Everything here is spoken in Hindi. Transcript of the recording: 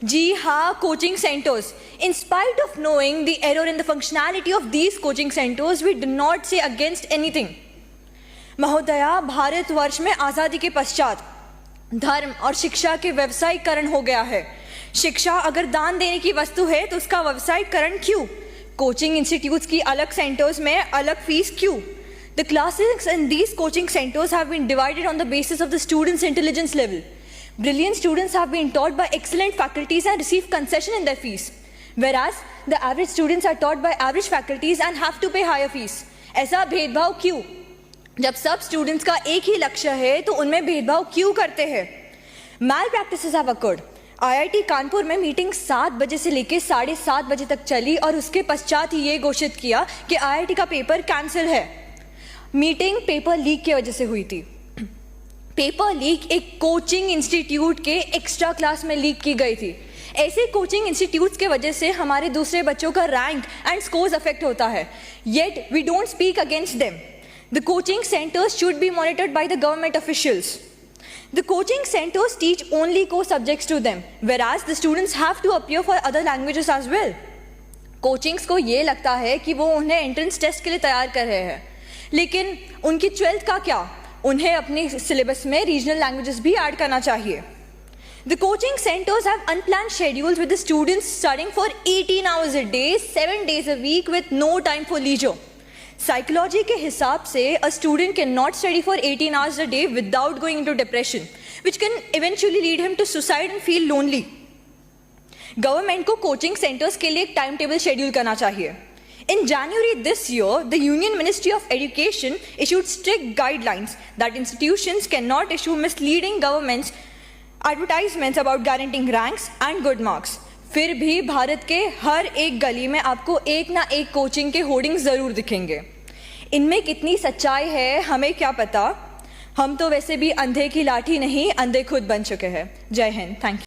जी हाँ, coaching centres. In spite of knowing the error in the functionality of these coaching centers, we do not say against anything. महोदया, भारतवर्ष में आज़ादी के पश्चात धर्म और शिक्षा के व्यवसायीकरण हो गया है. शिक्षा अगर दान देने की वस्तु है तो उसका व्यवसायीकरण क्यों? कोचिंग इंस्टीट्यूट्स की अलग सेंटर्स में अलग फीस क्यों? The classes in these coaching centers have been divided on the basis of the students' intelligence level. Brilliant students have been taught by excellent faculties and receive concession in their fees, whereas the average students are taught by average faculties and have to pay higher fees. ऐसा भेदभाव क्यों? जब सब स्टूडेंट्स का एक ही लक्ष्य है तो उनमें भेदभाव क्यों करते हैं? Malpractices have occurred. IIT Kanpur में मीटिंग 7 बजे से लेकर 7:30 बजे तक चली और उसके पश्चात ही ये घोषित किया कि IIT का पेपर कैंसिल है. मीटिंग पेपर लीक की वजह से हुई थी. पेपर लीक एक कोचिंग इंस्टीट्यूट के एक्स्ट्रा क्लास में लीक की गई थी. ऐसे कोचिंग इंस्टीट्यूट्स के वजह से हमारे दूसरे बच्चों का रैंक एंड स्कोर्स अफेक्ट होता है. Yet we don't speak against them. The coaching centres should be monitored by the government officials. The coaching centers teach only core subjects to them, whereas the students have to appear for other languages as well. Coachings को ये लगता है कि वो उन्हें एंट्रेंस टेस्ट के लिए तैयार कर रहे हैं, लेकिन उनकी 12th का क्या? उन्हें अपनी सिलेबस में रीजनल लैंग्वेजेस भी ऐड करना चाहिए. The coaching centers have unplanned schedules with the students studying for 18 hours a day, 7 days a week with no time for leisure. Psychology के हिसाब से a student cannot study for 18 hours a day without going into depression, which can eventually lead him to suicide and feel lonely. Government को कोचिंग सेंटर्स के लिए एक टाइम टेबल शेड्यूल करना चाहिए. In January this year, the Union Ministry of Education issued strict guidelines that institutions cannot issue misleading government's advertisements about guaranteeing ranks and good marks. फिर भी भारत के हर एक गली में आपको एक ना एक कोचिंग के होर्डिंग ज़रूर दिखेंगे. इनमें कितनी सच्चाई है हमें क्या पता. हम तो वैसे भी अंधे की लाठी नहीं, अंधे खुद बन चुके हैं. जय हिंद. Thank you.